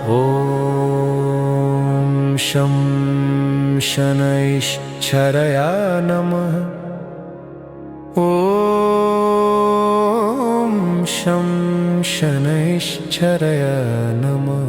ॐ शं शनैश्चराय नमः। ॐ शं शनैश्चराय नमः।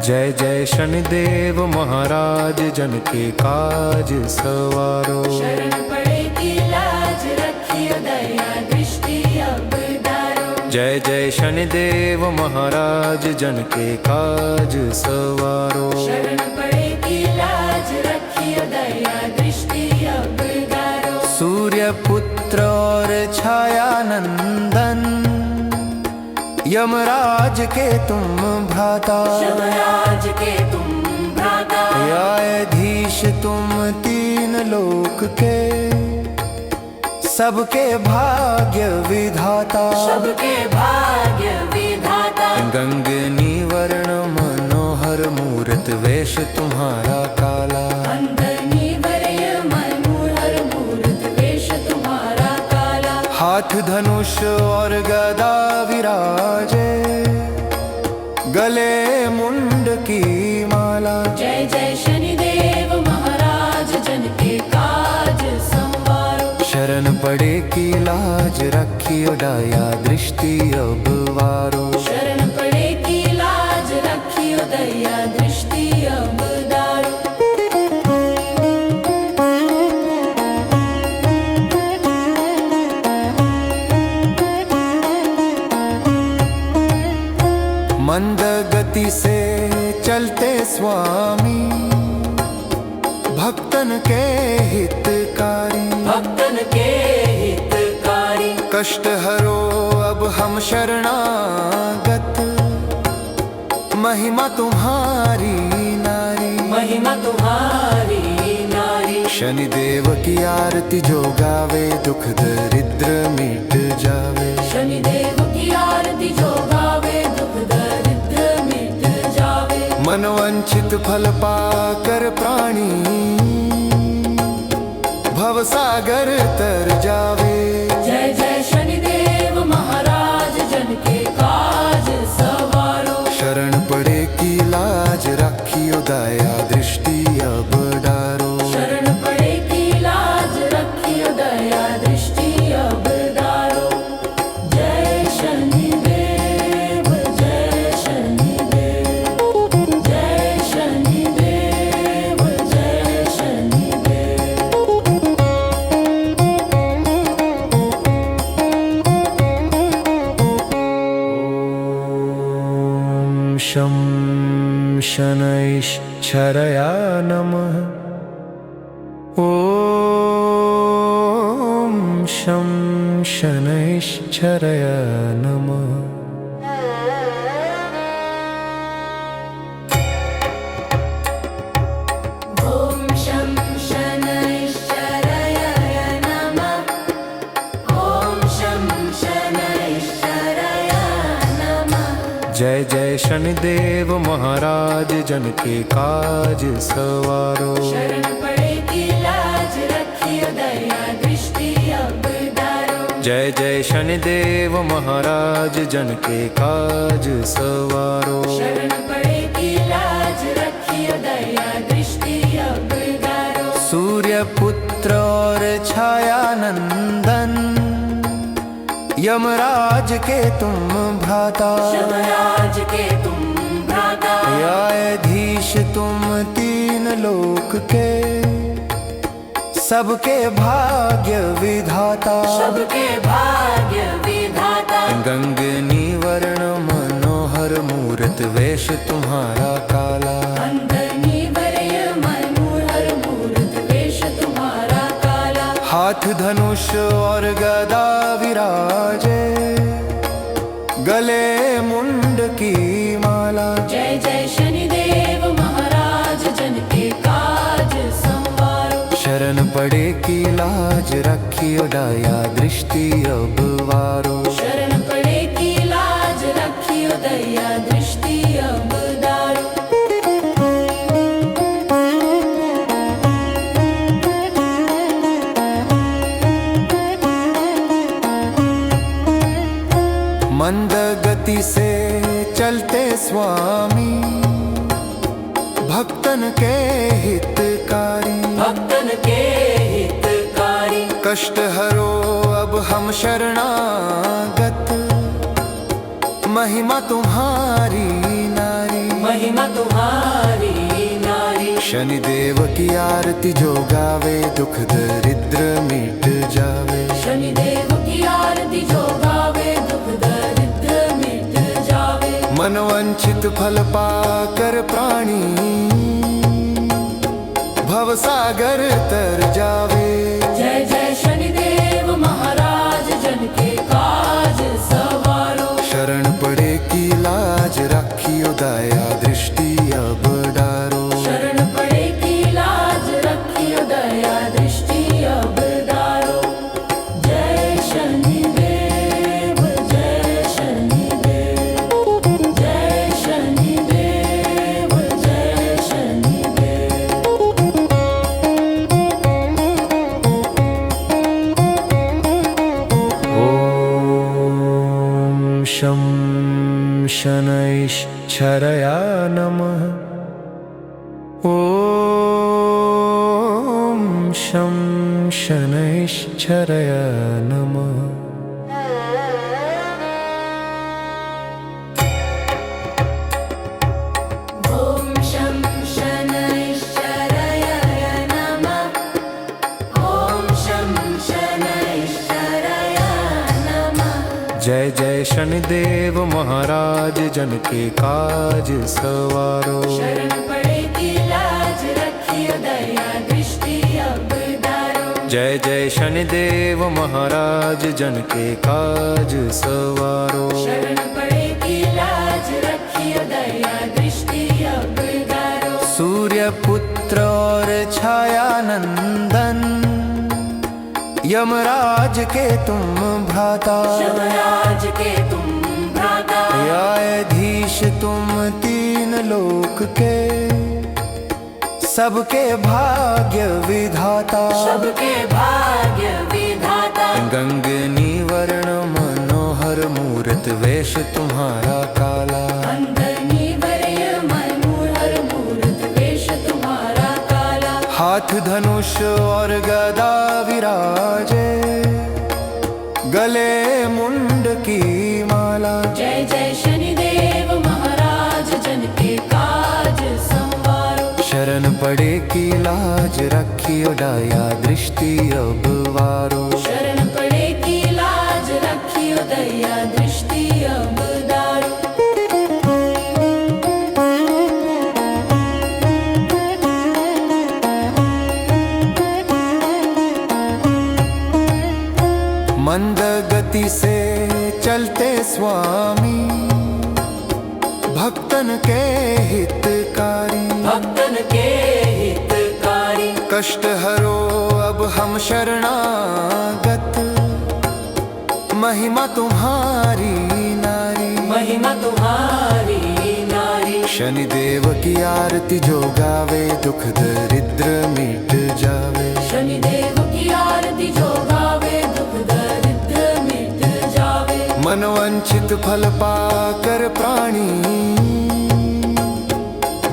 जय जय शनिदेव महाराज, जन के काज सवारो। शरण पड़े की लाज रखियो, दया दृष्टि अब दारो। जय जय शनिदेव महाराज, जन के काज सवारो। शरण पड़े की लाज रखियो, दया दृष्टि अब दारो। सूर्य पुत्र और छाया नंदन, यमराज के तुम भ्राता। यमराज के तुम भ्राता। न्यायाधीश तुम तीन लोक के, सबके भाग्य विधाता। सबके भाग्य विधाता। गंगनी वर्ण मनोहर मूरत, वेश तुम्हारा काला। अंगनी वरय मनोहर मूरत, वेश तुम्हारा काला। हाथ धनुष और गदा विराजे, गले मुंड की माला। जय जय शनिदेव महाराज, जन के काज संवारो। शरण पड़े की लाज रखियो, दया दृष्टि अब वारो। शरण पड़े की लाज रखियो, दया दृष्टि अब दारो। मंद गति से चलते स्वामी, भक्तन के हितकारी। भक्तन के हितकारी। कष्ट हरो अब हम शरणागत, महिमा तुम्हारी नारी। महिमा तुम्हारी नारी। शनिदेव की आरती जो गावे, दुख दरिद्र मिट जावे। शनिदेव की आरती जो गावे, दुख दरिद्र मिट जावे। मनवांछित फल पाकर प्राणी, भवसागर तर जावे। जय जय शनिदेव महाराज, जन के काज सवारो। शरण पड़े की लाज रखियो, दया दृष्टि अब डारो। शरण पड़े की लाज रखियो, दया दृष्टि अब दारो। जय शनिदेव, जय शनिदेव, जय शनिदेव, जय शनिदेव। ॐ शं शनैश्चराय नमः। ॐ शं शनैश्चराय नमः। ॐ शं शनैश्चराय नमः। ॐ शं शनैश्चराय नमः। जय जय शनिदेव महाराज, जन के काज सवारो। शरण पड़े की लाज रखियो, दया दृष्टि अब दारो। जय जय शनिदेव महाराज, जन के काज सवारो। शरण पड़े की लाज रखियो, दया दृष्टि अब दारो। सूर्य पुत्र और छाया नंदन, यमराज के तुम भ्राता। यमराज के तुम भ्राता। न्यायाधीश तुम तीन लोक के, सबके भाग्य विधाता। सबके भाग्य विधाता। गंगनी वर्ण मनोहर मूरत, वेश तुम्हारा काला। अंगनी वरय मनोहर मूरत, वेश तुम्हारा काला। हाथ धनुष और गदा विराजे, गले मुंड की माला। जय जय शनिदेव महाराज, जन के काज संवारो। शरण पड़े की लाज रखियो, दया दृष्टि अब वारो। शरण पड़े की लाज रखियो, दया दृष्टि अब दारू। मंद गति से चलते स्वामी, भक्तन के हितकारी, भक्तन के हितकारी। कष्ट हरो अब हम शरणागत, महिमा तुम्हारी नारी, महिमा तुम्हारी नारी। शनिदेव की आरती जो गावे, दुख दरिद्र मिट जावे। शनिदेव की आरती जो गावे, दुख दरिद्र मिट जावे। मनवंचित फल पाकर प्राणी, भव सागर तर जावे। जय जय शनिदेव महाराज, जन के काज सवारो। शरण पड़े की लाज, राखियो दया दृष्टि अब डारो। शरण पड़े की लाज, रखियो दया दृष्टि अब डारो। जय शनिदेव, जय शनिदेव, जय शनिदेव, जय शनिदेव। ॐ शं शनैश्चरया नमः। ॐ शं शनैश्चरया नमः। ॐ शं शनैश्चराय नमः। ॐ शं शनैश्चराय नमः। जय जय शनिदेव महाराज, जन के काज सवारो। शरण पड़े की लाज, रखियो दया दृष्टि अब दारो। जय जय शनिदेव महाराज, जन के काज सवारो। शरण पड़े की लाज, रखियो दया दृष्टि अब दारो। सूर्य पुत्र और छाया नंदन, यमराज के तुम भ्राता। यमराज के तुम भ्राता। न्यायाधीश तुम तीन लोक के, सबके भाग्य विधाता। सबके भाग्य विधाता। गंगनी वर्ण मनोहर मूरत, वेश तुम्हारा काला। अंगनी वरय मनोहर मूरत, वेश तुम्हारा काला। हाथ धनुष और गदा विराजे, गले मुंड की माला। जय जय शनिदेव महाराज, जन के काज संवारो। शरण पड़े की लाज, रखियो दया दृष्टि अब वारो। शरण पड़े की लाज, रखियो दया दृष्टि अब दारो। मंद गति से चलते स्वामी, भक्तन के हितकारी, भक्तन के हितकारी। कष्ट हरो अब हम शरणागत, महिमा तुम्हारी नारी, महिमा तुम्हारी नारी। शनिदेव की आरती जो गावे, दुख दरिद्र मिट जावे। शनिदेव की आरती जो गावे, दुख दरिद्र मिट जावे। मनवंचित फल पाकर प्राणी,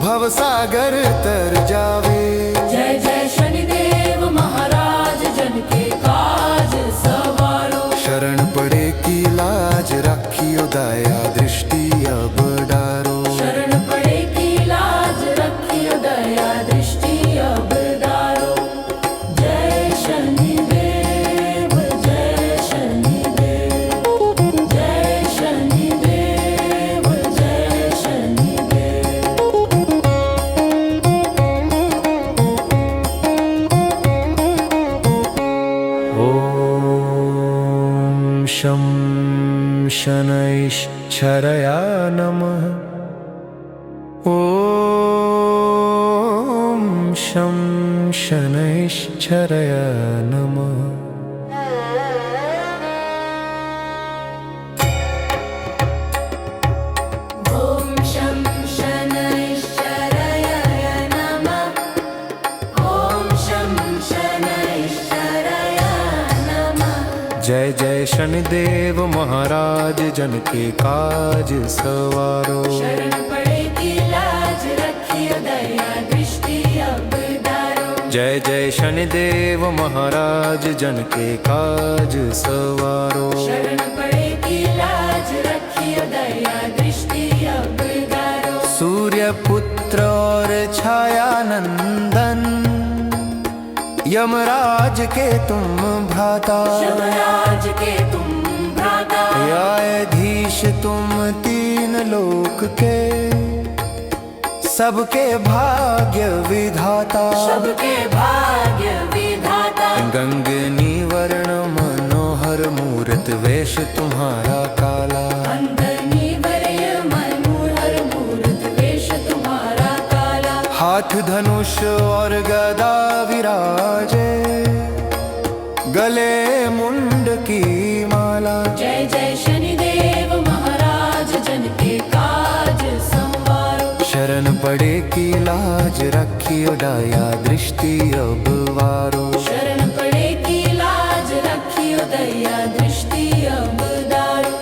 भव सागर तर जावे। जय जय शनिदेव महाराज, जन के काज सवारो। शरण पड़े की लाज, राखियो दया दृष्टि अब डारो। शरण पड़े की लाज, रखियो दया दृष्टि अब दारो। जय शनिदेव, जय शनिदेव, जय शनिदेव, जय शनिदेव। ॐ शं शनैश्चरया नमः। ॐ शं शनैश्चरया नमः। ॐ जय जय शनिदेव महाराज जन के काज सवारो। शरण पड़े की लाज रखियो दया दृष्टि अब दारो। जय जय शनिदेव महाराज जन के काज सवारो। शरण पड़े की लाज रखियो दया दृष्टि अब दारो। सूर्य पुत्र और छाया नंदन यमराज के तुम भ्राता। यमराज के तुम भ्राता। न्यायाधीश तुम तीन लोक के सबके भाग्य विधाता। सबके भाग्य विधाता। गंगनी वर्ण मनोहर मूर्त वेश तुम्हारा काला। अंगनी वरय मनोहर मूर्त वेश तुम्हारा काला। हाथ धनुष और गदा विराजे गले मुंड की माला। जय जय शनिदेव महाराज जन के काज संवारो। शरण पड़े की लाज रखियो दया दृष्टि अब वारो। शरण पड़े की लाज रखियो दया दृष्टि अब दारो।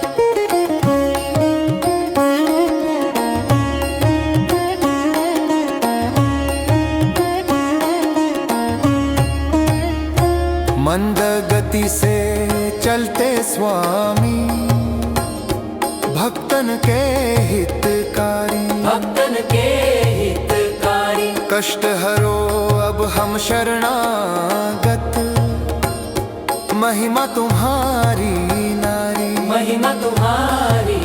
मंद गति से चलते स्वामी भक्तन के हितकारी। भक्तन के हितकारी। कष्ट हरो अब हम शरणागत महिमा तुम्हारी नारी। महिमा तुम्हारी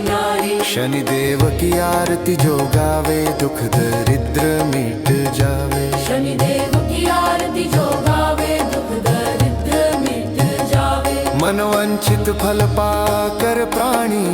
नारी। शनिदेव की आरती जो गावे दुख दरिद्र मिट जावे। शनिदेव की आरती जो गावे दुख दरिद्र मिट जावे। मनवंचित फल पाकर प्राणी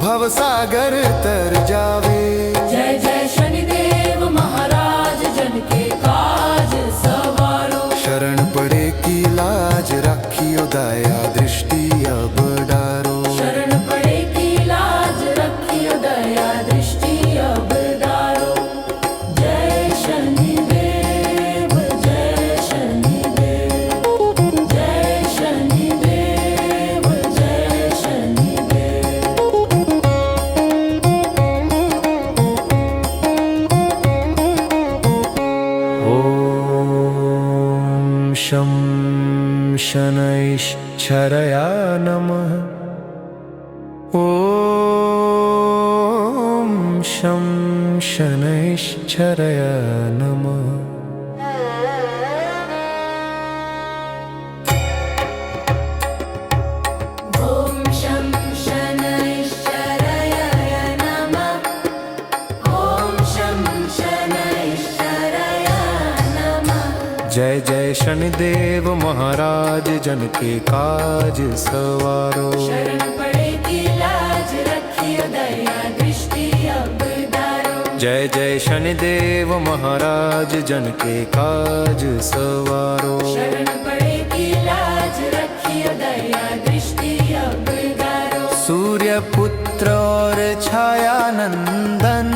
भवसागर तर जावे। जय जय शनिदेव महाराज जन के काज सवारो। शरण पड़े की लाज रखियो दया दृष्टि अब डारो। शरण पड़े की लाज रखियो दया दृष्टि अब दारो। जय शनिदेव जय शनिदेव जय शनिदेव जय शनिदेव। ॐ शं शनैश्चरया नमः। ॐ शं शनैश्चरया नमः। ॐ शं शनैश्चराय नमः। ॐ शं शनैश्चराय नमः। जय जय शनिदेव महाराज जन के काज सवारो। शरण पड़े की लाज रखियो दया दृष्टि अब दारो। जय जय शनिदेव महाराज जन के काज सवारो। शरण पड़े की लाज रखियो दया दृष्टि अब दारो। सूर्य पुत्र और छाया नंदन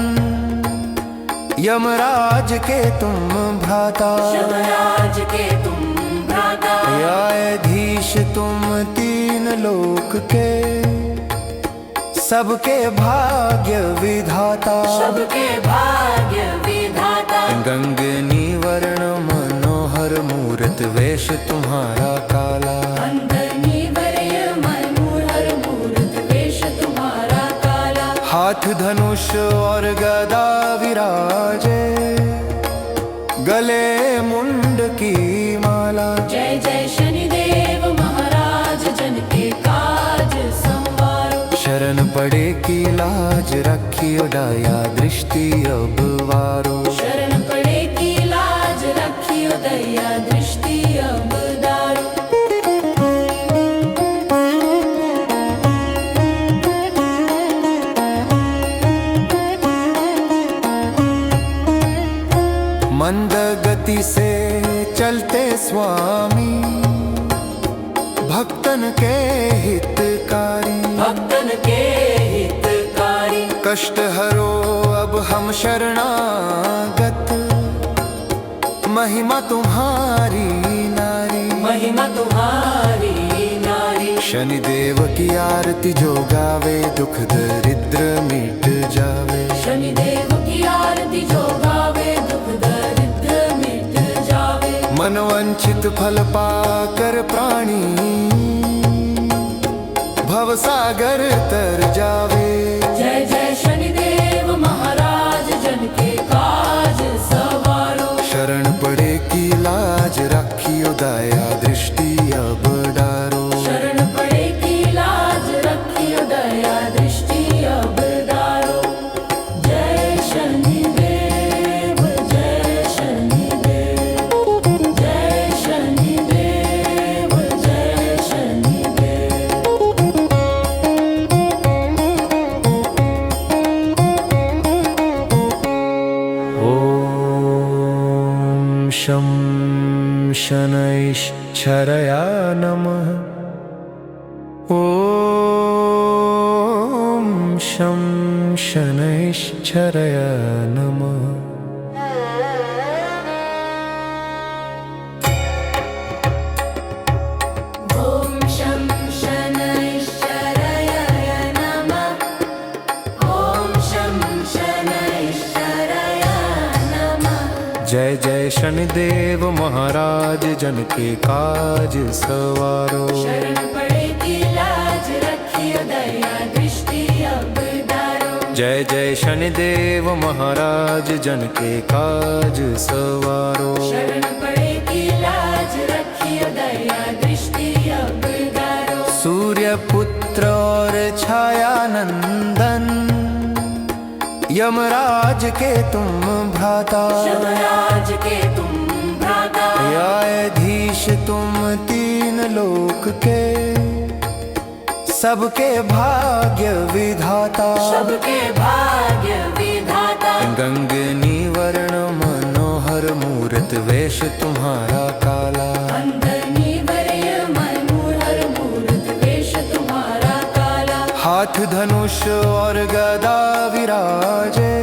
यमराज के तुम भ्राता। यमराज के तुम भ्राता। न्यायाधीश तुम तीन लोक के सबके भाग्य विधाता। सबके भाग्य विधाता। गंगनी वर्ण मनोहर मूर्त वेश तुम्हारा काला। अंगनी वरय मनोहर मूर्त वेश तुम्हारा काला। हाथ धनुष और गदा विराजे गले मुंड की माला। जय जय शनिदेव महाराज जन के काज संवारो। शरण पड़े की लाज रखियो दया दृष्टि अब वारो। शरण पड़े की लाज रखियो दया दृष्टि अब दारो। मंद गति से चलते स्वामी भक्तन के हितकारी। भक्तन के हितकारी। कष्ट हरो अब हम शरणागत महिमा तुम्हारी नारी। महिमा तुम्हारी शनिदेव की आरती जो गावे दुख दरिद्र मिट जावे। शनिदेव की आरती जो गावे दुख दरिद्र मिट जावे। मनवंचित फल पाकर प्राणी भवसागर तर जावे। जय जय शनिदेव महाराज जन के काज सवारो। शरण पड़े की लाज राखियो दया दृष्टि अब डारो। शरण पड़े की लाज रखियो दया दृष्टि अब डारो। जय शनिदेव जय शनिदेव जय शनिदेव जय शनिदेव। ॐ शं शनैश्चरया नमः। ॐ शं शनैश्चरया नमः। ॐ शं शनैश्चराय नमः। ॐ शं शनैश्चराय नमः। जय जय शनिदेव महाराज जन के काज सवारो। शरण पड़े की लाज रखियो दया दृष्टि अब डारो। जय जय शनिदेव महाराज जन के काज सवारो। शरण पड़े की लाज रखियो दया दृष्टि अब डारो। सूर्य पुत्र और छाया नंदन यमराज के तुम भ्राता। यमराज के तुम भ्राता। न्यायाधीश तुम तीन लोक के सबके भाग्य विधाता। सबके भाग्य विधाता। गंगनी वर्ण मनोहर मूरत वेश तुम्हारा काला। अंगनी वरय मनोहर मूरत वेश तुम्हारा काला। हाथ धनुष और गदा विराजे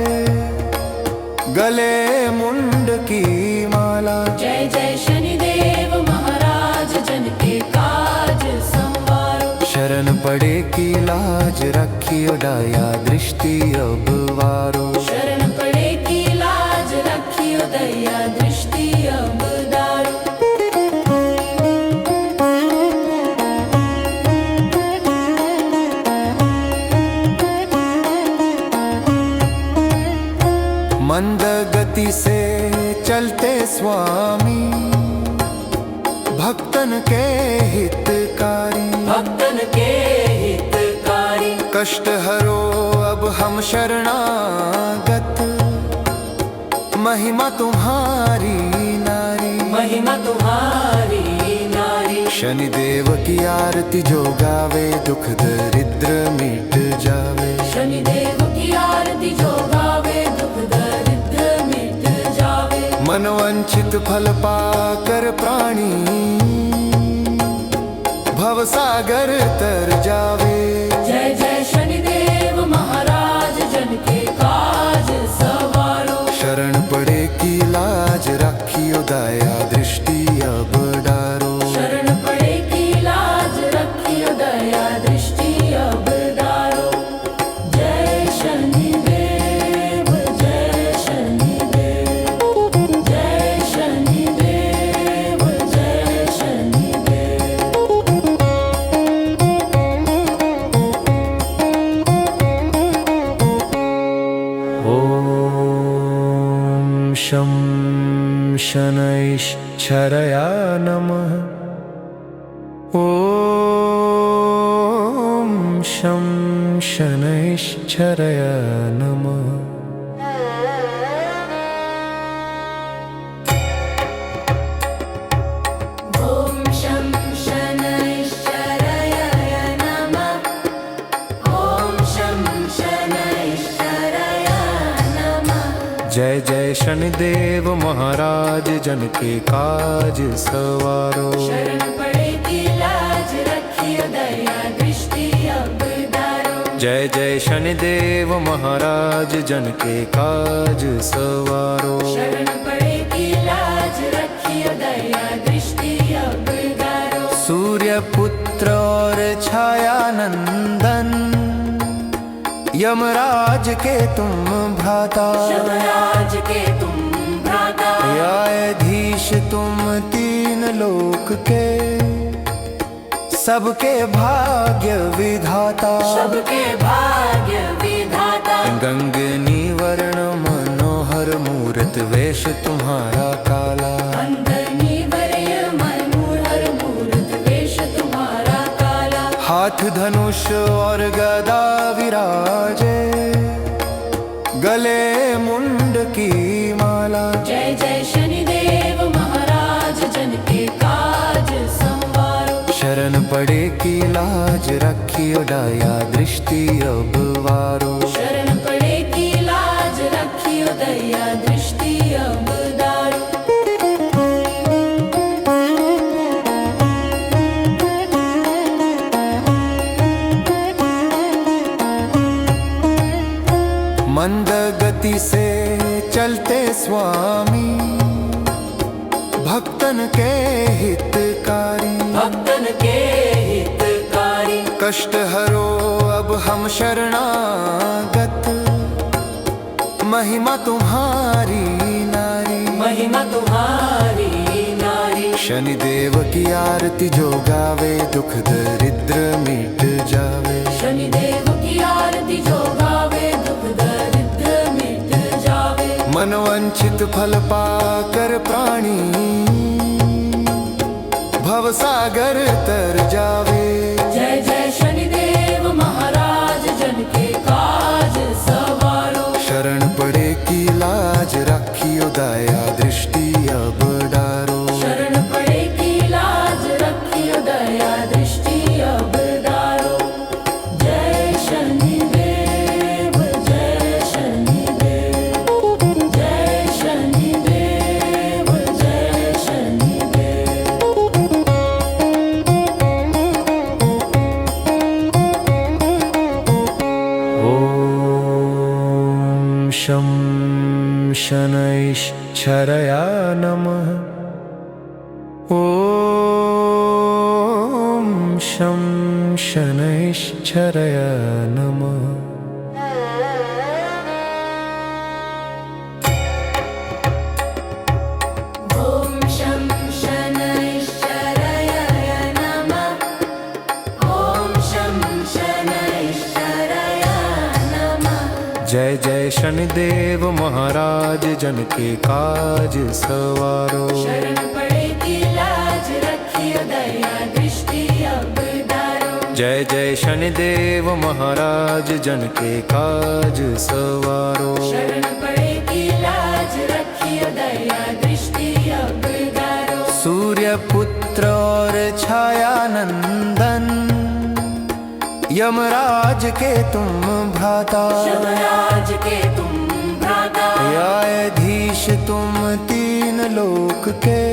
गले मुंड की माला। जय जय शनिदेव महाराज जन के काज संवारो। शरण पड़े की लाज रखियो दया दृष्टि अब वारो। शरण पड़े की लाज रखियो दया दृष्टि अब डारो। मंद गति से चलते स्वामी भक्तन के हितकारी। भक्तन के हितकारी। कष्ट हरो अब हम शरणागत महिमा तुम्हारी नारी। महिमा तुम्हारी नारी। शनिदेव की आरती जो गावे दुख दरिद्र मिट जावे। शनिदेव की आरती जो गावे दुख दरिद्र मिट जावे। मनवंचित फल पाकर प्राणी भवसागर तर जावे। जय जय शनिदेव महाराज जन के काज सवारो। शरण पड़े की लाज राखियो दया दृष्टि अब डारो। शरण पड़े की लाज रखियो दया दृष्टि अब डारो। जय शनिदेव जय शनिदेव जय शनिदेव जय शनिदेव। ॐ शं शनैश्चरया नमः। ॐ शं शनैश्चरया नमः। ॐ शं शनैश्चराय नमः। ॐ शं शनैश्चराय नमः। जय जय शनिदेव महाराज जन के काज सवारो। शरण पड़े की लाज रखियो दया दृष्टि अब डारो। जय जय शनिदेव महाराज जन के काज सवारो। शरण पड़े की लाज रखियो दया दृष्टि अब डारो। सूर्य पुत्र पुत्र और छाया नंदन, यमराज के तुम भ्राता, यमराज के तुम भ्राता, न्यायाधीश तुम तीन लोक के, सबके भाग्य विधाता, सबके भाग्य विधाता। गंगनी वर्ण मनोहर मूरत, वेश तुम्हारा काला, अंगनी वरय मनोहर मूरत, वेश तुम्हारा काला। हाथ धनुष और गदा विराजे, गले मुंड की माला। जय जय शनिदेव महाराज, जन के काज संवारो। शरण पड़े की लाज, रखियो दया दृष्टि अब वारो। शरण पड़े की लाज, रखियो दया दृष्टि अब दारो। मंद गति से चलते स्वामी, भक्तन के हितकारी, भक्तन के हितकारी। कष्ट हरो अब हम शरणागत, महिमा तुम्हारी नारी, महिमा तुम्हारी नारी। शनिदेव की आरती जो गावे, दुख दरिद्र मिट जावे। शनिदेव की आरती जो गावे, दुख दरिद्र मिट जावे। मनवंचित फल पाकर प्राणी, भव सागर तर जावे। जय जय शनिदेव महाराज, जन के काज सवारो। शरण पड़े की लाज, रखियो दया दृष्टि अब डारो। शरण पड़े की लाज, रखियो दया दृष्टि अब दारो। जय शनिदेव, जय शनिदेव, जय शनिदेव, जय शनिदेव। ॐ शं शनैश्चरया नमः। ॐ शं शनैश्चरया नमः। ॐ शं शनैश्चराय नमः। ॐ शं शनैश्चराय नमः। जय जय शनिदेव महाराज, जन के काज सवारो। शरण पड़े की लाज, रखियो दया दृष्टि अब दारो। जय जय शनिदेव महाराज, जन के काज सवारो। शरण पड़े की लाज, रखियो दया दृष्टि अब दारो। सूर्य पुत्र और छाया नंदन, यमराज के तुम भ्राता, यमराज के तुम भ्राता, न्यायाधीश तुम तीन लोक के,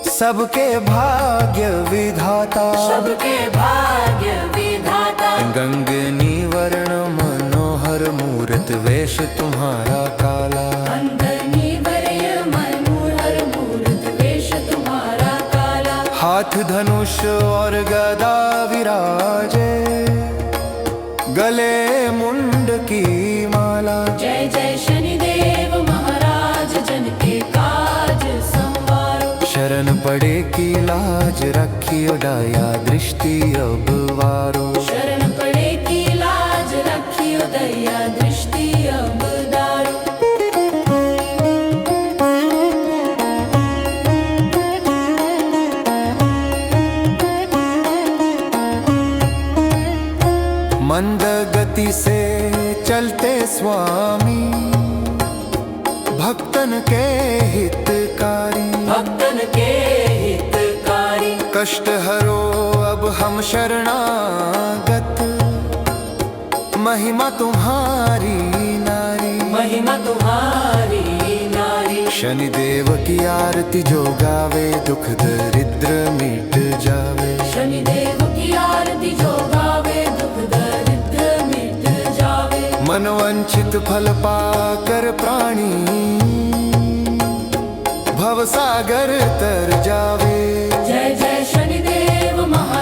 सबके भाग्य विधाता, सबके भाग्य विधाता। गंगनी वर्ण मनोहर मूरत, वेश तुम्हारा काला, अंगनी वरय मनोहर मूरत, वेश तुम्हारा काला। हाथ धनुष और गदा विराजे, गले मुंड की माला। जय जय शनिदेव महाराज, जन के काज संवारो। शरण पड़े की लाज, रखियो दया दृष्टि अब वारो। शरण पड़े की लाज, रखियो दया दृष्टि अब दारो। मंद गति से चलते स्वामी, भक्तन के हितकारी, भक्तन के हितकारी। कष्ट हरो अब हम शरणागत, महिमा तुम्हारी नारी, महिमा तुम्हारी नारी। शनिदेव की आरती जो गावे, दुख दरिद्र मिट जावे। शनिदेव की आरती जो गावे, दुख दरिद्र मिट जावे। मनवंचित फल पाकर प्राणी, भव सागर तर जावे। जय जय शनिदेव महाराज,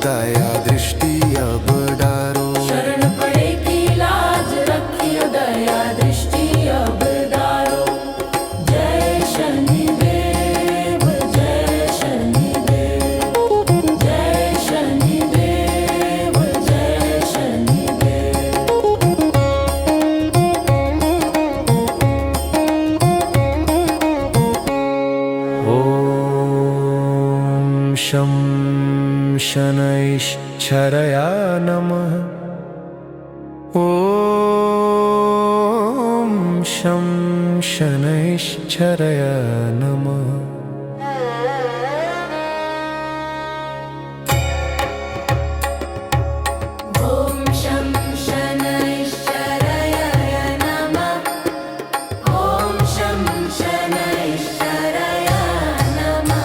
दया दृष्टि अब डारो। शरण पड़े की लाज रखियो दया दृष्टि अब डारो। जय शनिदेव जय शनिदेव जय शनिदेव जय शनिदेव। ॐ शं शनैश्चरया नमः। ॐ शं शनैश्चरया नमः। ॐ शं शनैश्चराय नमः। ॐ शं शनैश्चराय नमः।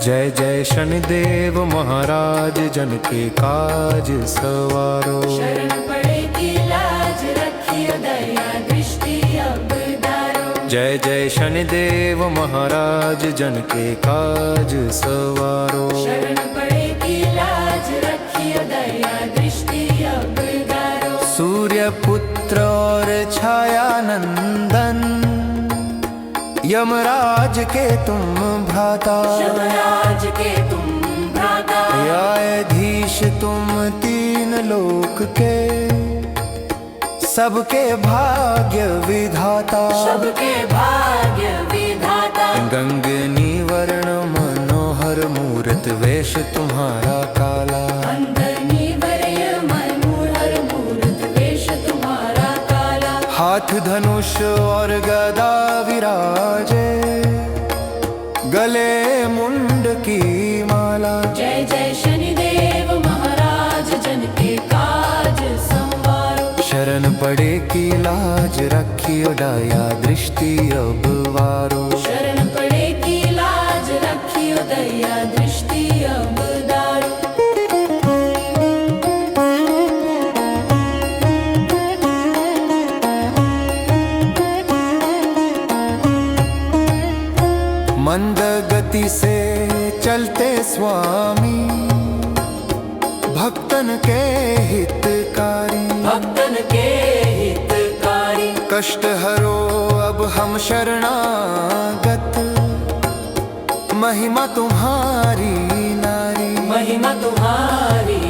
जय जय शनिदेव महाराज जन के काज सवारो। शरण पड़े की लाज रखियो दया दृष्टि अब डारो। जय जय शनिदेव महाराज जन के काज सवारो। शरण पड़े की लाज रखियो दया दृष्टि अब डारो। सूर्य पुत्र और छाया नंदन यमराज के तुम भ्राता। यमराज के तुम भ्राता। न्यायाधीश तुम तीन लोक के सबके भाग्य विधाता। सबके भाग्य विधाता। गंगनी वर्ण मनोहर मूर्त वेश तुम्हारा काला। अंगनी वरय मनोहर मूर्त वेश तुम्हारा काला। हाथ धनुष और गदा विराजे गले मुंड की माला। जय जय शनिदेव महाराज जन के काज संवारो। शरण पड़े की लाज रखियो दया दृष्टि अब वारो। शरण पड़े की लाज रखियो दया दृष्टि अब डारो। मंद गति से चलते स्वामी भक्तन के हितकारी। भक्तन के हितकारी। कष्ट हरो अब हम शरणागत महिमा तुम्हारी नारी। महिमा तुम्हारी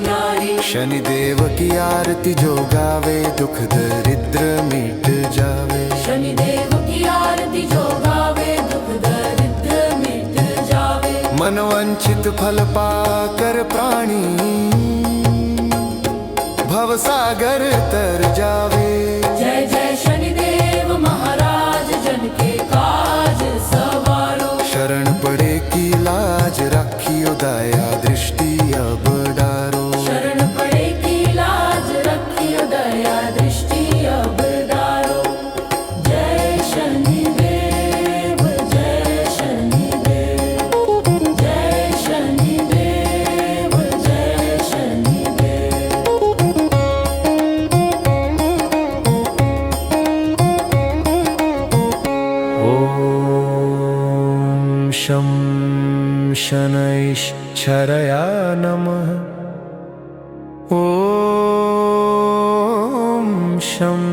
नारी। शनिदेव की आरती जो गावे दुख दरिद्र मिट जावे। शनिदेव की आरती जो गावे दुख दरिद्र मिट जावे। मनवंचित फल पाकर प्राणी भवसागर तर जावे। जय जय शनिदेव महाराज जन के काज सवारो। शरण पड़े की लाज रखियो दया दृष्टि अब डारो। शरण पड़े की लाज रखियो दया दृष्टि अब डारो। जय शनिदेव जय शनिदेव जय शनिदेव जय शनिदेव। ॐ शं शनैश्चरया नमः। ॐ शं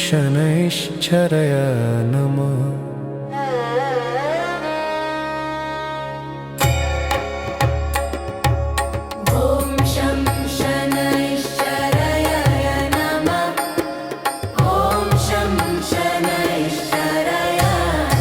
शनैश्चरया नमः। ॐ शं शनैश्चराय नमः। ॐ शं शनैश्चराय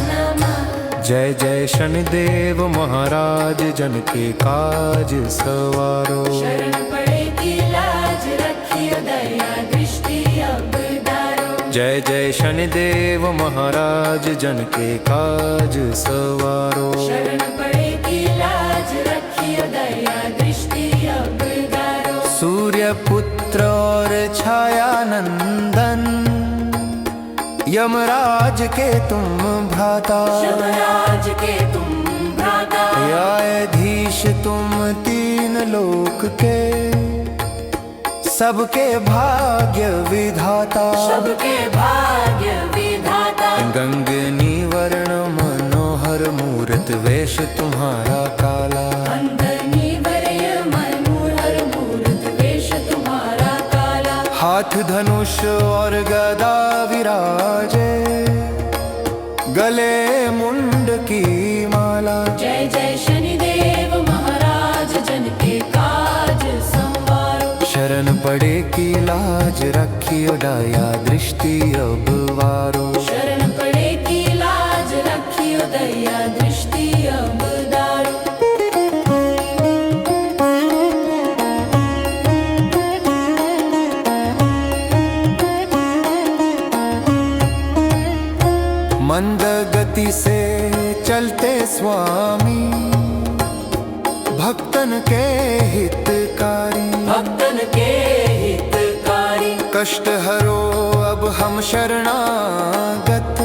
नमः। जय जय शनिदेव महाराज जन के काज सवारो। शरण पड़े की लाज रखियो दया दृष्टि अब डारो। जय जय शनिदेव महाराज जन के काज सवारो। शरण पड़े की लाज रखियो दया दृष्टि अब डारो। सूर्य पुत्र और छाया नंदन यमराज के तुम भ्राता। यमराज के तुम भ्राता। न्यायाधीश तुम तीन लोक के सबके भाग्य विधाता। सबके भाग्य विधाता। गंगनी वर्ण मनोहर मूर्त वेश तुम्हारा काला। अंगनी वरय मनोहर धनुष और गदा विराजे, गले मुंड की माला। जय जय शनिदेव महाराज, जन के काज संवारो। शरण पड़े की लाज, रखियो दया दृष्टि अब वारो। शरण पड़े की लाज, रखियो दया दृष्टि अब दारो। मंद गति से चलते स्वामी, भक्तन के हितकारी। भक्तन के हितकारी, कष्ट हरो अब हम शरणागत,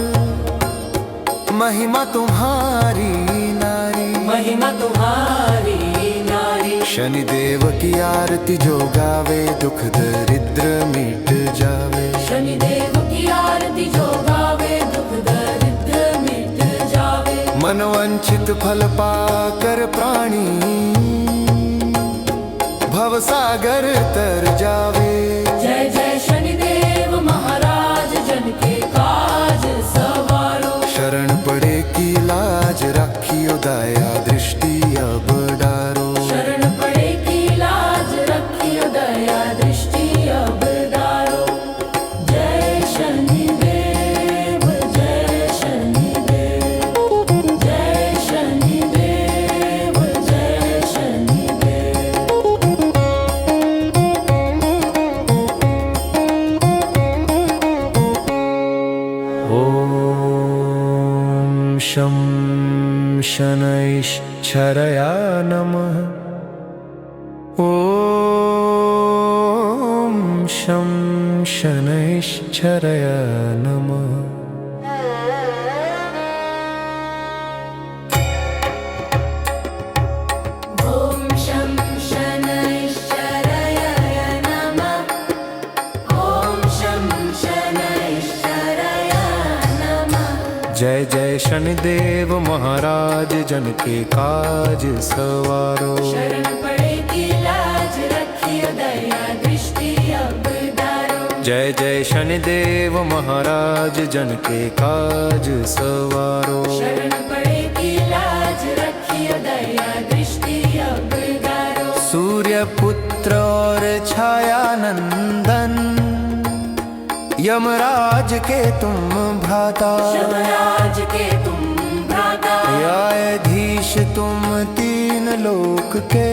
महिमा तुम्हारी नारी। महिमा तुम्हारी नारी। शनिदेव की आरती जो गावे, दुख दरिद्र मिट जावे। शनिदेव की आरती जो गावे, दुख दरिद्र मिट जावे। मनवंचित फल पाकर प्राणी, भव सागर तर जावे। जय जय शनिदेव महाराज, जन के काज सवारो। शरण पड़े की लाज, रखियो दया दृष्टि अब डारो। शरण पड़े की लाज, रखियो दया दृष्टि अब दारो। जय शनिदेव, जय शनिदेव, जय शनिदेव, जय शनिदेव। ॐ शं शनैश्चरया नमः। ॐ शं शनैश्चरया नमः। ॐ शं शनैश्चराय नमः। ॐ शं शनैश्चराय नमः। जय जय शनिदेव महाराज, जन के काज सवारो। शरण पड़े की लाज, रखियो दया दृष्टि अब दारो। जय जय शनिदेव महाराज, जन के काज सवारो। शरण पड़े की लाज, रखियो दया दृष्टि अब दारो। सूर्य पुत्र और छाया नंदन, यमराज के तुम भ्राता। यमराज के तुम भ्राता। न्यायाधीश तुम तीन लोक के,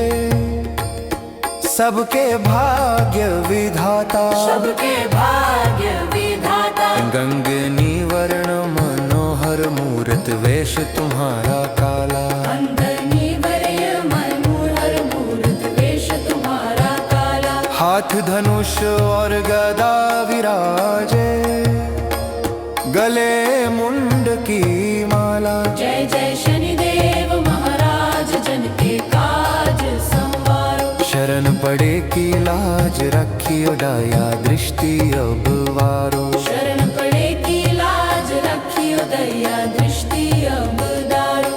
सबके भाग्य विधाता। सबके भाग्य विधाता। गंगनी वर्ण मनोहर मूरत, वेश तुम्हारा काला। अंगनी वरय मनोहर मूरत, वेश तुम्हारा काला। हाथ धनुष और गदा विराजे, गले मुंड की माला। जय जय शनिदेव महाराज, जन के काज संवारो। शरण पड़े की लाज, रखियो दया दृष्टि अब वारो। शरण पड़े की लाज, रखियो दया दृष्टि अब दारो।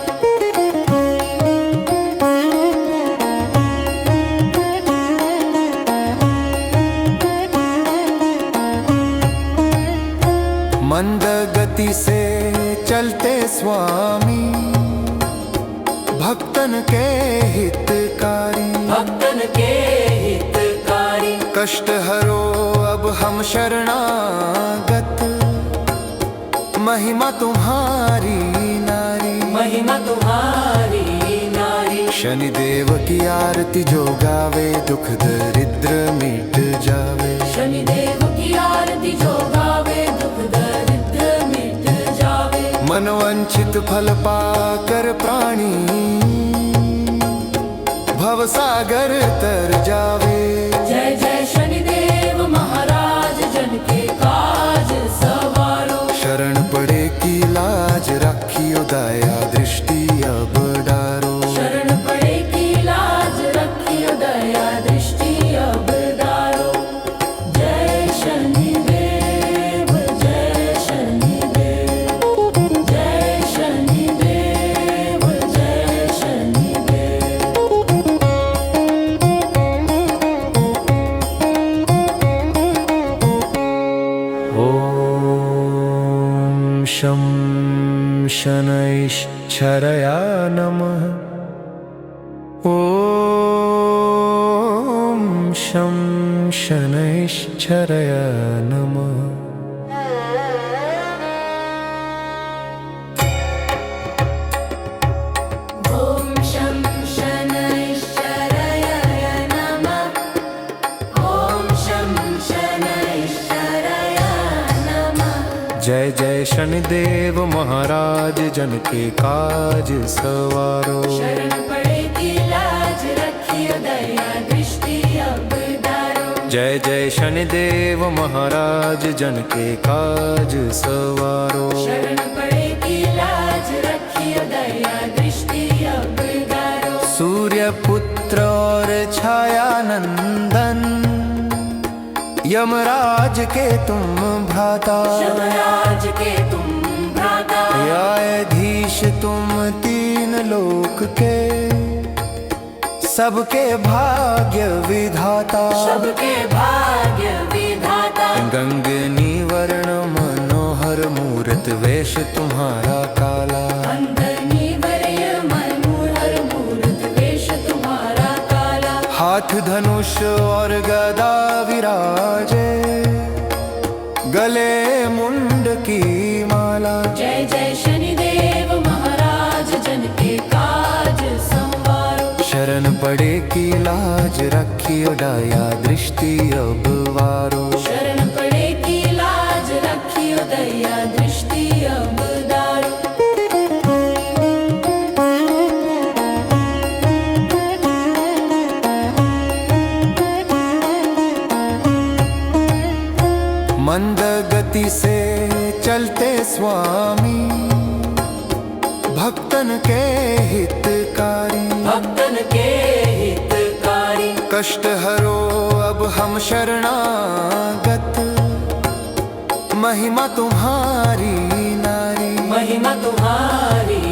मंद गति से चलते स्वामी, भक्तन के हितकारी। भक्तन के हितकारी, कष्ट हरो अब हम शरणागत, महिमा तुम्हारी नारी। महिमा तुम्हारी नारी। शनिदेव की आरती जो गावे, दुख दरिद्र मिट जावे। शनिदेव की आरती जो गावे, दुख दरिद्र मिट जावे। मनवंचित फल पाकर प्राणी, भव सागर तर जावे। जय जय शनिदेव महाराज, जन के काज सवारो। शरण पड़े की लाज, रखियो दया दृष्टि अब डारो। शरण पड़े की लाज, रखियो दया दृष्टि अब दारो। जय शनिदेव, जय शनिदेव, जय शनिदेव, जय शनिदेव। शनैश्चरया नमः। ॐ शं शनैश्चरया नमः। ॐ शं शनैश्चराय नमः। ॐ शं शनैश्चराय नमः। जय जय शनिदेव महाराज, जन के काज सवारो। शरण पड़े की लाज रखियो, दया दृष्टि अब दारो। जय जय शनिदेव महाराज, जन के काज सवारो। शरण पड़े की लाज रखियो, दया दृष्टि अब दारो। सूर्य पुत्र और छाया नंदन, यमराज के तुम भ्राता। यमराज के तुम भ्राता। न्यायाधीश तुम तीन लोक के, सबके भाग्य विधाता। सबके भाग्य विधाता। गंगनी वर्ण मनोहर मूरत, वेश तुम्हारा काला। अंगनी वरय मनोहर मूरत, वेश तुम्हारा काला। हाथ धनुष और गदा विराजे, गले मुंड की माला। जय जय शनिदेव महाराज, जन के काज संवारो। शरण पड़े की लाज रखियो, दया दृष्टि अब वारो। शरण पड़े की लाज रखियो, दया दृष्टि अब दारो। मंद गति से चलते स्वामी, भक्तन के हितकारी। भक्तन के हितकारी। कष्ट हरो अब हम शरणागत, महिमा तुम्हारी नारी। महिमा तुम्हारी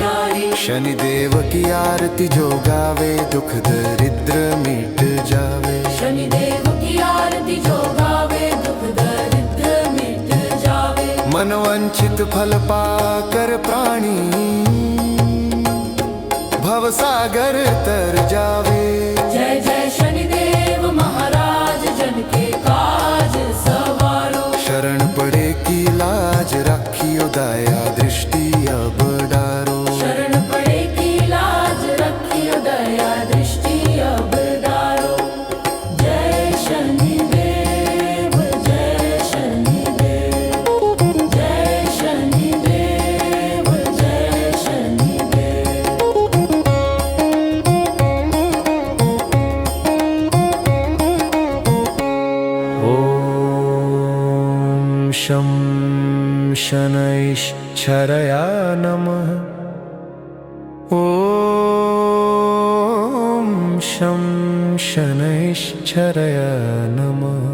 नारी। शनिदेव की आरती जो गावे, दुख दरिद्र मिट जावे। शनिदेव की आरती जो गावे, दुख दरिद्र मिट जावे। मनवांछित फल पाकर प्राणी, भवसागर तर जावे। जय जय शनिदेव महाराज, जन के काज सवारो। शरण पड़े की लाज रखियो, दया दृष्टि अब डारो। शरण पड़े की लाज रखियो, दया दृष्टि अब दारो। जय शनिदेव, जय शनिदेव, जय शनिदेव, जय शनिदेव। ॐ शं शनैश्चरया नमः। ॐ शं शनैश्चरया नमः।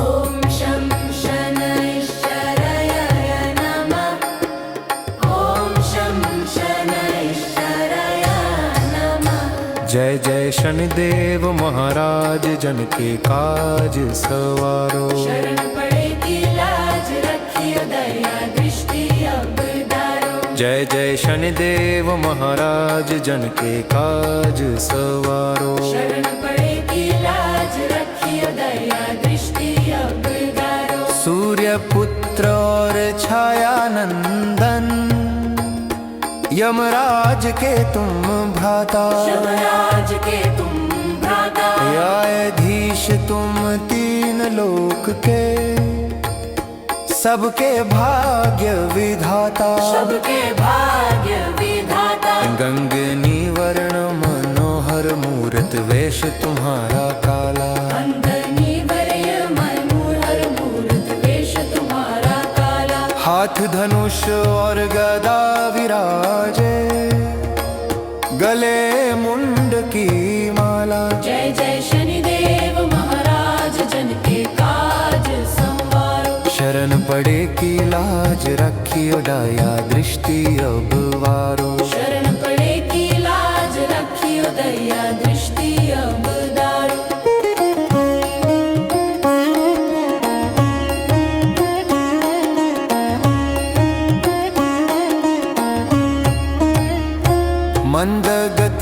ॐ शं शनैश्चराय नमः। ॐ शं शनैश्चराय नमः। जय जय शनिदेव महाराज, जन के काज सवारो। शरण पड़े की लाज रखियो, दया दृष्टि अब दारो। जय जय शनिदेव महाराज, जन के काज सवारो। शरण पड़े की लाज रखियो, दया दृष्टि अब दारो। सूर्य पुत्र और छाया नंदन, यमराज के तुम भ्राता। यमराज के तुम भ्राता। न्यायाधीश तुम तीन लोक के, सबके भाग्य विधाता। सबके भाग्य विधाता। गंगनी वर्ण मनोहर मूरत, वेश तुम्हारा काला। अंगनी वरय मनोहर मूरत, वेश तुम्हारा काला। हाथ धनुष और गदा विराजे, गले मुंड की माला। जय जय शनिदेव महाराज, जन के काज संवारो। शरण पड़े की लाज रखियो, दया दृष्टि अब वारो। शरण पड़े की लाज रखियो, दया दृष्टि अब दारो।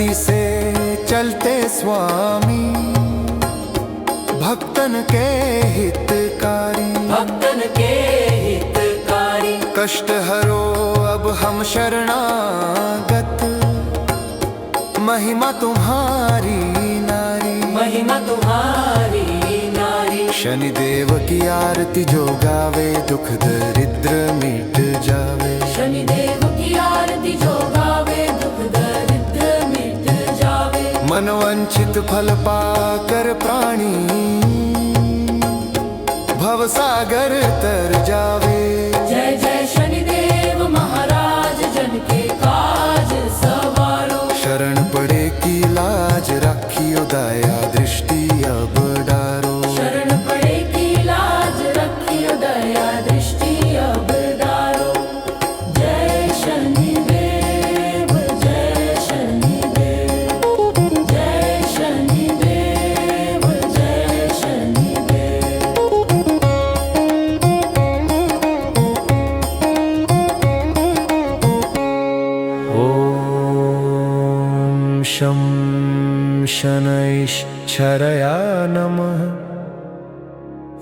गति से चलते स्वामी, भक्तन के हितकारी, भक्तन के हितकारी। कष्ट हरो अब हम शरणागत, महिमा तुम्हारी नारी, महिमा तुम्हारी नारी। शनिदेव की आरती जो गावे, दुख दरिद्र मिट जावे। शनिदेव की आरती जो गावे, दुख दरिद्र मिट जावे। मनवंचित फल पाकर प्राणी, भवसागर तर जावे। जय जय शनिदेव महाराज, जन के काज सवारो। शरण पड़े की लाज राखियो, दया दृष्टि अब डारो। शरण पड़े की लाज रखियो, दया दृष्टि अब डारो। जय शनिदेव, जय शनिदेव, जय शनिदेव, जय शनिदेव। ॐ शं शनैश्चरया नमः।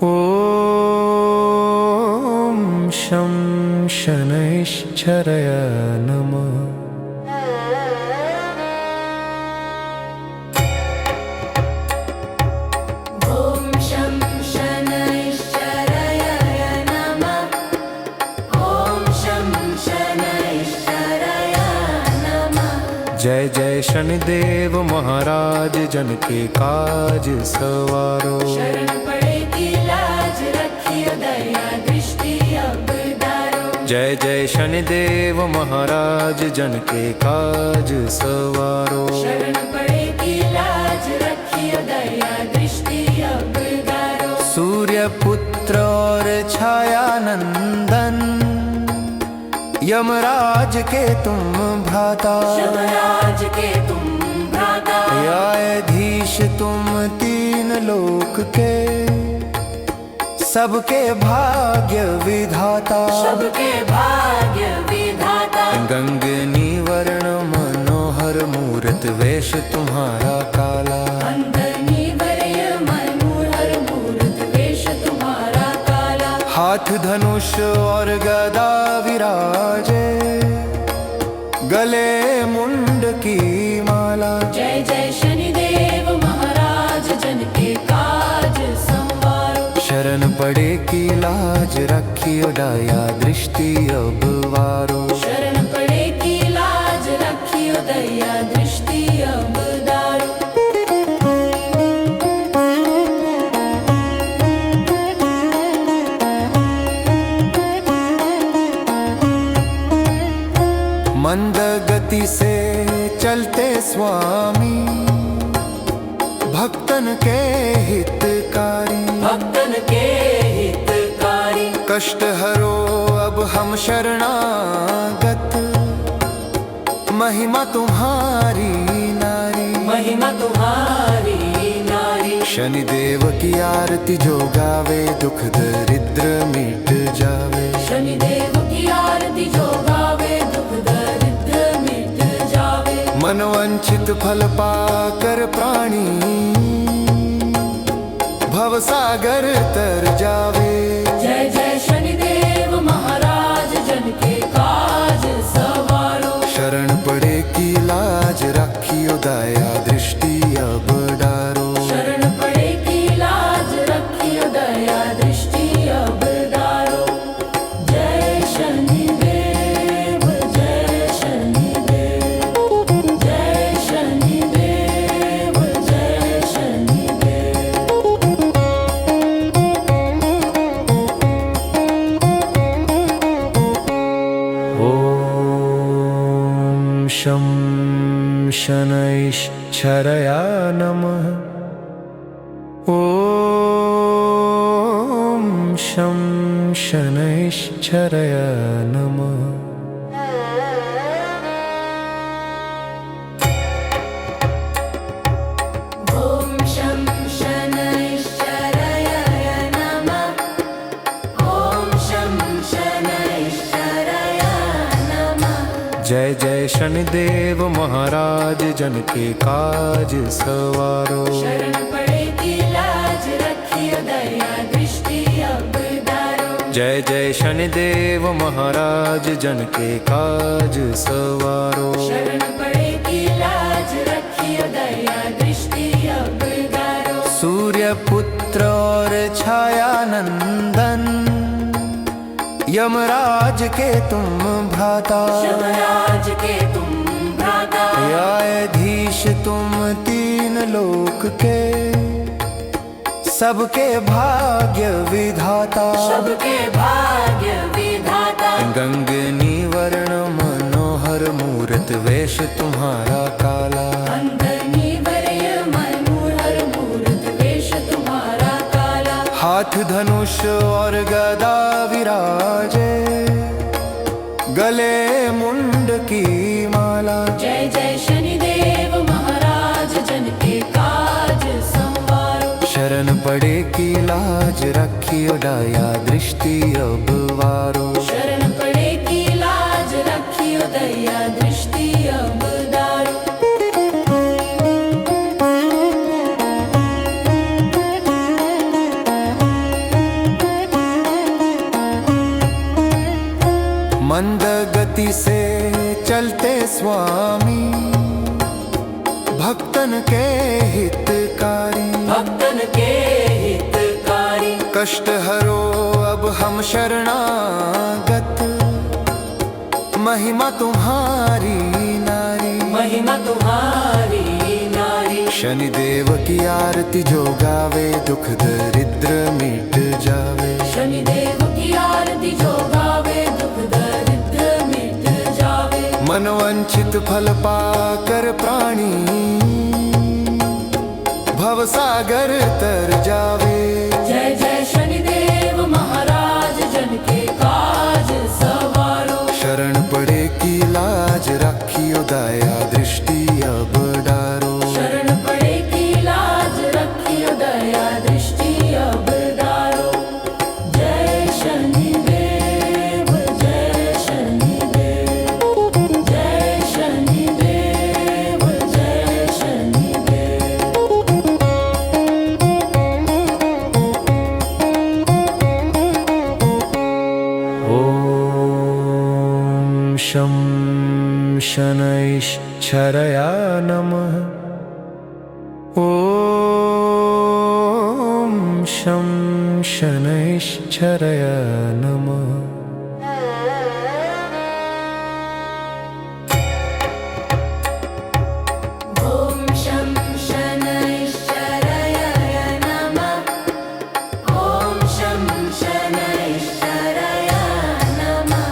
ॐ शं शनैश्चरया नमः। ॐ शं शनैश्चराय नमः। ॐ शं शनैश्चराय नमः। जय जय शनिदेव महाराज, जन के काज सवारो। शरण पड़े की लाज रखियो, दया दृष्टि अब डारो। जय जय शनिदेव महाराज, जन के काज सवारो। शरण पड़े की लाज रखियो, दया दृष्टि अब डारो। सूर्य पुत्र और छाया नंदन, यमराज के तुम भ्राता। यमराज के तुम भ्राता। न्यायाधीश तुम तीन लोक के, सबके भाग्य विधाता। सबके भाग्य विधाता। गंगनी वर्ण मनोहर मूरत, वेश तुम्हारा काला। अंगनी वर्य मनोहर मूरत, वेश तुम्हारा काला। हाथ धनुष और गदा विराजे, गले मुंड की माला। जय जय शनिदेव महाराज, जन के काज संवारो। शरण पड़े की लाज रखियो, दया दृष्टि अब वारो। शरण पड़े की लाज रखियो, दया दृष्टि अब डारो। मंद गति से चलते स्वामी, भक्तन के हितकारी, भक्तन के हितकारी। कष्ट हरो अब हम शरणागत, महिमा तुम्हारी नारी, महिमा तुम्हारी नारी। शनिदेव की आरती जो गावे, दुख दरिद्र मिट जावे। शनिदेव की आरती जो गावे, दुख दरिद्र मिट जावे। मनवंचित फल पाकर प्राणी, भवसागर तर जावे। जय जय शनिदेव महाराज, जन के काज सवारो। शरण पड़े की लाज राखियो, दया दृष्टि अब डारो। शरण पड़े की लाज रखियो, दया दृष्टि अब डारो। जय शनिदेव, जय शनिदेव, जय शनिदेव, जय शनिदेव। ॐ शं शनैश्चरया नमः। ॐ शं शनैश्चरया नमः। ॐ शं शनैश्चराय नमः। ॐ शं शनैश्चराय नमः। जय जय शनिदेव महाराज जन के काज सवारो। शरण पड़े की लाज रखियो दया दृष्टि अब दारो। जय जय शनिदेव महाराज जन के काज सवारो। शरण पड़े की लाज रखियो दया दृष्टि अब दारो। सूर्य पुत्र और छाया नंदन यमराज के तुम भ्राता। यमराज के तुम भ्राता। न्यायाधीश तुम तीन लोक के सबके भाग्य विधाता। सबके भाग्य विधाता। गंगनी वर्ण मनोहर मूरत वेश तुम्हारा काला। अंगनी वरय मनोहर मूरत वेश तुम्हारा काला। हाथ धनुष और गदा विराजे गले मुंड की माला। जय जय शनिदेव महाराज जन के काज संवारो। शरण पड़े की लाज रखियो दया दृष्टि अब वारो। शरण पड़े की लाज रखियो दया दृष्टि अब दारो। मंद गति से चलते स्वामी भक्तन के हितकारी। भक्तन के हितकारी। कष्ट हरो अब हम शरणागत महिमा तुम्हारी नारी। महिमा तुम्हारी नारी। शनिदेव की आरती जो गावे दुख दरिद्र मिट जावे। शनिदेव की आरती जो गावे दुख दरिद्र मिट जावे। मनवंचित फल पाकर प्राणी भवसागर तर जावे। जय जय शनिदेव महाराज जन के काज सवारो। शरण पड़े की लाज रखियो दया दृष्टि अब डारो। शरण पड़े की लाज रखियो दया दृष्टि अब दारो। जय शनिदेव जय शनिदेव जय शनिदेव जय शनिदेव। ॐ शं शनैश्चरया नमः। ॐ शं शनैश्चरया नमः। ॐ शं शनैश्चराय नमः। ॐ शं शनैश्चराय नमः।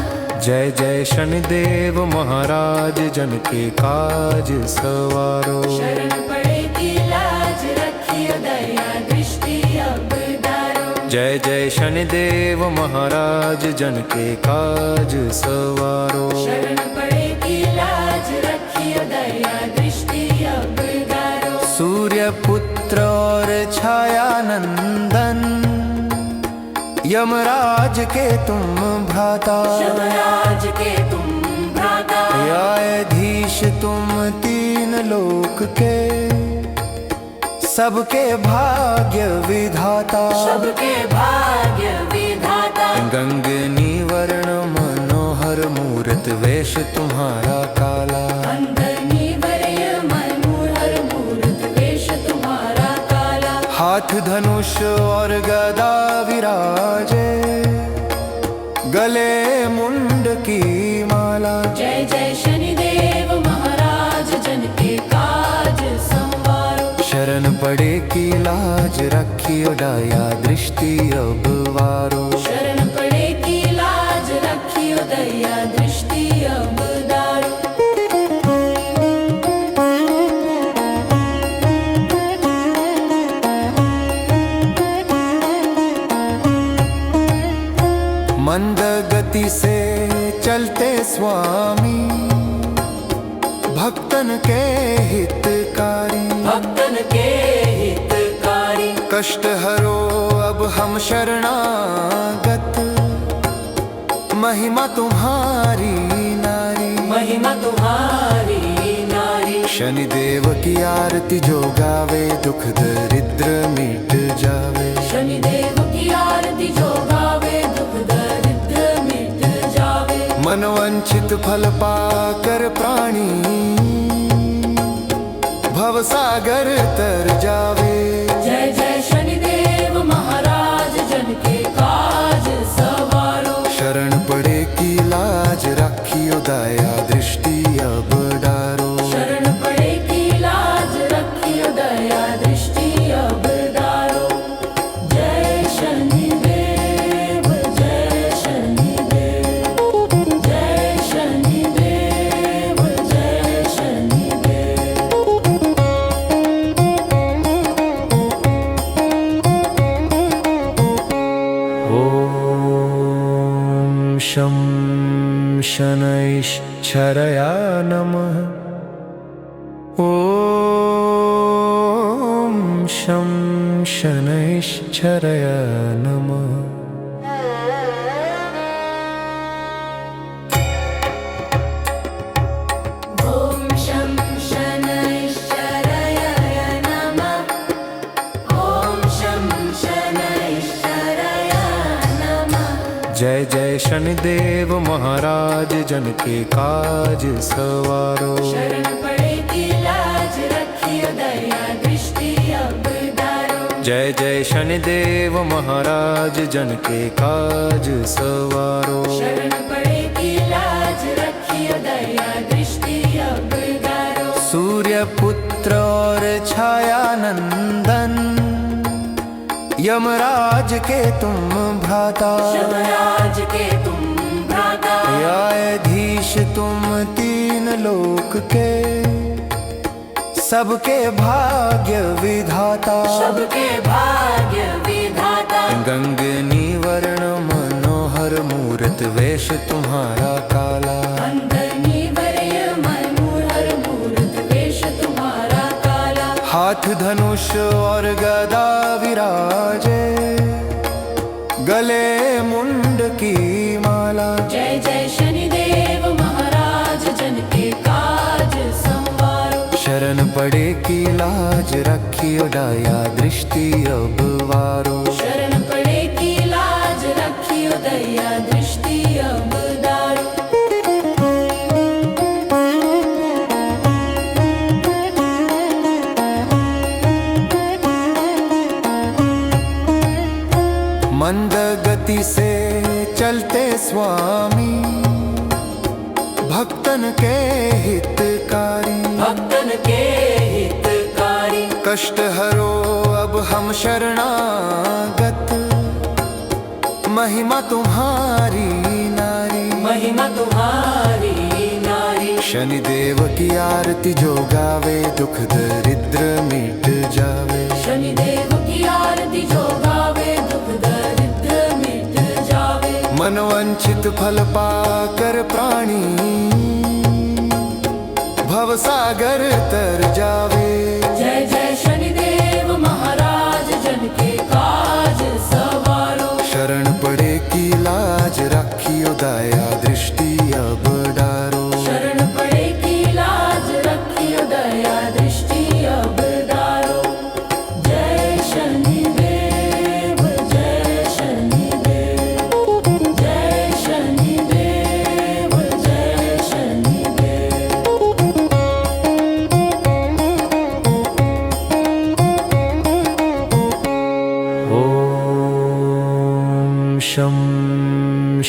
जय जय शनिदेव महाराज जन के काज सवारो। शरण पड़े की लाज रखियो दया दृष्टि अब दारो। जय जय शनिदेव महाराज जन के काज सवारो। शरण पड़े की लाज रखियो दया दृष्टि अब दारो। सूर्य पुत्र और छाया नंदन यमराज के तुम भ्राता। यमराज के तुम भ्राता। न्यायाधीश तुम तीन लोक के सबके भाग्य विधाता। सबके भाग्य विधाता। गंगनी वर्ण मनोहर मूरत वेश तुम्हारा काला। अंगनी वरय मनोहर मूरत वेश तुम्हारा काला। हाथ धनुष और गदा विराजे गले मुंड की माला। जय जय शनिदेव महाराज जन के काज संवारो। शरण पड़े की लाज रखियो दया दृष्टि अब वारो। शरण पड़े की लाज रखियो दया दृष्टि अब दारो। मंद गति से चलते स्वामी भक्तन के हितकारी। भक्तन के हितकारी। कष्ट हरो अब हम शरणागत महिमा तुम्हारी नारी। महिमा शनिदेव की आरती जो गावे दुख दरिद्र मिट जावे। शनिदेव की आरती जो गावे दुख दरिद्र मिट जावे। मनवंचित फल पाकर प्राणी भवसागर तर जावे। जय जय शनिदेव महाराज जन के काज सवारो। शरण पड़े की लाज राखियो दया दृष्टि अब डारो। शरण पड़े की लाज रखियो दया दृष्टि अब डारो। जय शनिदेव जय शनिदेव जय शनिदेव जय शनिदेव। ॐ शं शनैश्चराय नमः। ॐ शं शनैश्चराय नमः। ॐ शं शनैश्चराय नमः। ॐ शं शनैश्चराय नमः। जय जय शनिदेव महाराज जन के काज सवारो। शरण पड़े की लाज रखियो दया दृष्टि अब डारो। जय जय शनिदेव महाराज जन के काज सवारो। शरण पड़े की लाज रखियो दया दृष्टि अब डारो। सूर्य पुत्र और छाया नंदन यमराज के तुम भ्राता। यमराज के तुम भ्राता। न्यायाधीश तुम तीन लोक के सबके भाग्य विधाता। सबके भाग्य विधाता। गंगनी वर्ण मनोहर मूर्त वेश तुम्हारा काला। अंगनी वर्य मनोहर मूर्त वेश तुम्हारा काला। हाथ धनुष और गदा विराजे गले मुंड की माला। जय जय शनिदेव महाराज जन के काज संवारो। शरण पड़े की लाज रखियो दया दृष्टि अब वारो। शरण पड़े की लाज रखियो दया दृष्टि अब डारो। मंद गति से चलते स्वामी भक्तन के हितकारी। भक्तन के हितकारी। कष्ट हरो अब हम शरणागत महिमा तुम्हारी नारी। महिमा तुम्हारी नारी। शनिदेव की आरती जो गावे दुख दरिद्र मिट जावे। शनिदेव की आरती जो गावे दुख दरिद्र मिट जावे। मनवंचित फल पाकर प्राणी भवसागर तर जावे। जय जय शनिदेव महाराज जन के काज सवारो। शरण पड़े की लाज राखियो दया दृष्टि अब डारो। शरण पड़े की लाज रखियो दया दृष्टि अब डारो। जय शनिदेव जय शनिदेव जय शनिदेव जय शनिदेव। ॐ शं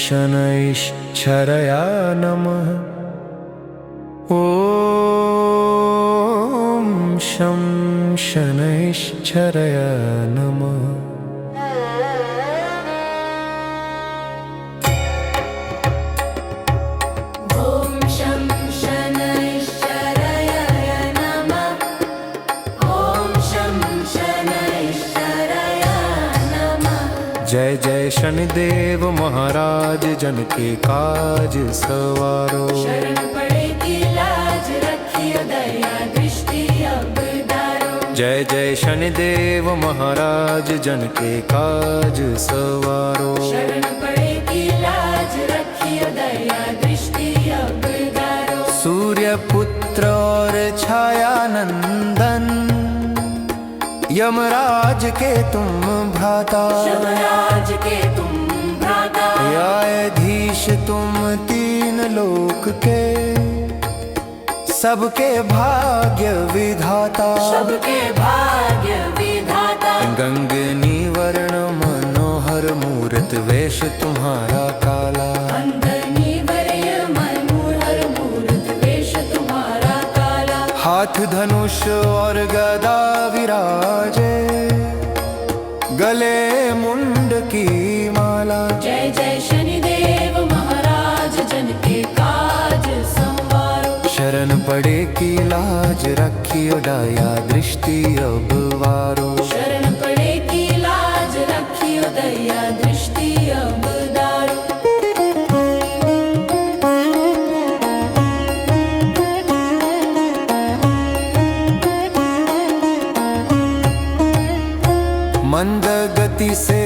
शनैश्चराय नमः। ॐ शं शनैश्चराय नमः। ॐ शं शनैश्चराय नमः। ॐ शं शनैश्चराय नमः। जय जय शनिदेव महाराज जन के काज सवारो। शरण पड़े की लाज रखियो दया दृष्टि अब डारो। जय जय शनिदेव महाराज जन के काज सवारो। शरण पड़े की लाज रखियो दया दृष्टि अब डारो। सूर्य पुत्र और छाया यमराज के तुम भ्राता, यमराज के तुम भ्राता, न्यायाधीश तुम तीन लोक के, सबके भाग्य विधाता, सबके भाग्य विधाता। गंगनी वर्ण मनोहर मूर्त वेश तुम्हारा काला, अंगनी वरय मनोहर मूर्त वेश तुम्हारा काला। हाथ धनुष और गदा विराजे, गले मुंड की माला। जय जय शनिदेव महाराज, जन के काज संवारो। शरण पड़े की लाज, रखियो दया दृष्टि अब वारो। शरण पड़े की लाज, रखियो दया दृष्टि अब दारो। मंद गति से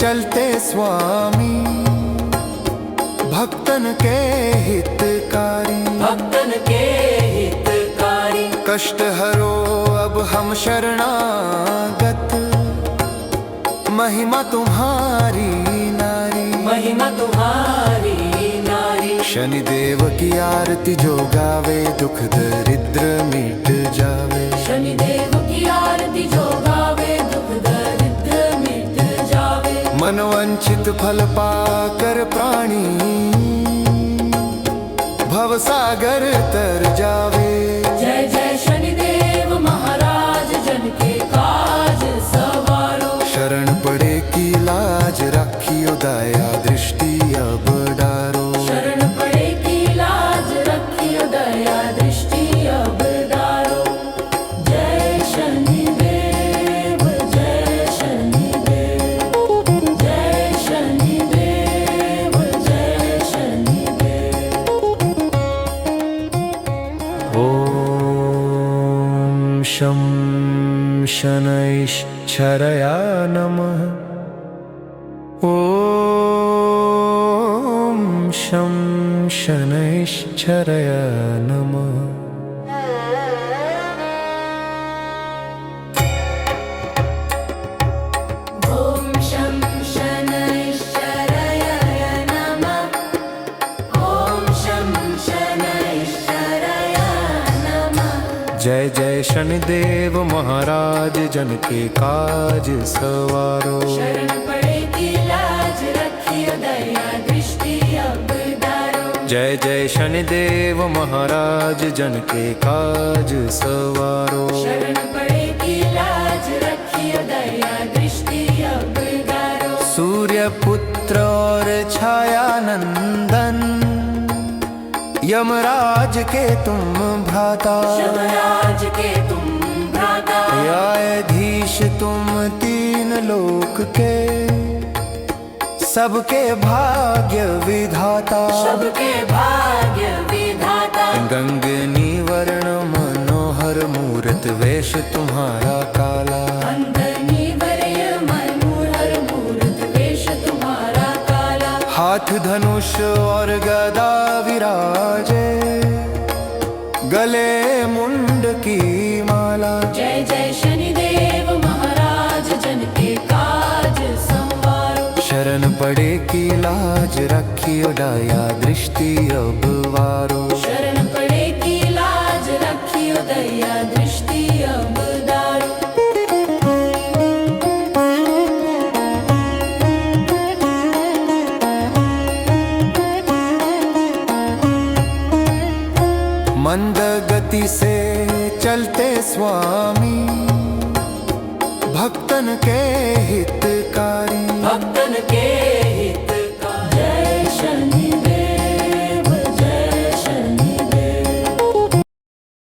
चलते स्वामी, भक्तन के हितकारी, भक्तन के हितकारी। कष्ट हरो अब हम शरणागत, महिमा तुम्हारी नारी, महिमा तुम्हारी नारी। शनिदेव की आरती जो गावे, दुख दरिद्र मिट जावे। शनिदेव की आरती जो गावे, दुख दरिद्र मिट जावे। मनवंचित फल पाकर प्राणी, भवसागर तर जावे। जय जय शनिदेव महाराज, जन के काज सवारो। शरण पड़े की लाज, रखियो दया दृष्टि अब डारो। शरण पड़े की लाज, रखियो दया दृष्टि अब डारो। जय शनिदेव, जय शनिदेव, जय शनिदेव, जय शनिदेव। ॐ शं शनैश्चरया नमः। ॐ शं शनैश्चरया नमः। ॐ शं शनैश्चराय नमः। ॐ शं शनैश्चराय नमः। जय जय शनिदेव महाराज, जन के काज सवारो। शरण पड़े की लाज, रखियो दया दृष्टि अब दारो। जय जय शनिदेव महाराज, जन के काज सवारो। शरण पड़े की लाज, रखियो दया दृष्टि अब दारो। सूर्य पुत्र और छाया नंदन, यमराज के तुम भ्राता, यमराज के तुम भ्राता, न्यायाधीश तुम तीन लोक के, सबके भाग्य विधाता। सबके भाग्य विधाता। गंगनी वर्ण मनोहर मूर्त वेश तुम्हारा काला, अंगनी वरय मनोहर मूर्त वेश तुम्हारा काला। हाथ धनुष और गदा विराजे, गले मुंड की माला। जय जय शनिदेव महाराज, जन के काज संवारो। शरण पड़े की लाज, रखियो दया दृष्टि अब वारो। शरण पड़े की लाज, रखियो दया दृष्टि अब दारो। मंद गति से चलते स्वामी, भक्तन के हितकारी,